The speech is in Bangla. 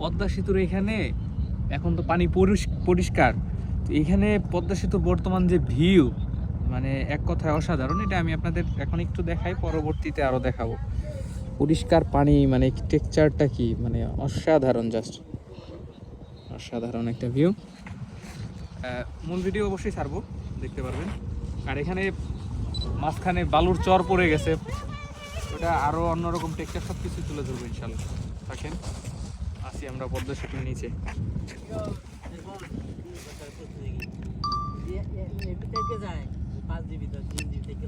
পদ্মা সেতুর এখানে এখন তো পানি পরিষ্কার, তো এখানে পদ্মা সেতুর বর্তমান যে ভিউ, মানে এক কথায় অসাধারণ। এটা আমি আপনাদের এখন একটু দেখাই, পরবর্তীতে আরো দেখাবো। পরিষ্কার পানি, মানে টেক্সচারটা কি, মানে অসাধারণ, জাস্ট অসাধারণ একটা ভিউ। মূল ভিডিও অবশ্যই ছাড়বো, দেখতে পারবেন। আর এখানে মাঝখানে বালুর চর পড়ে গেছে, ওটা আরো অন্যরকম টেক্সচার, সব কিছু তুলে ধরবো ইনশাল্লাহ। থাকেন, আসি আমরা পদ্মা সেতুর নিচে। যায় 5 জিবি 10 জিবি থেকে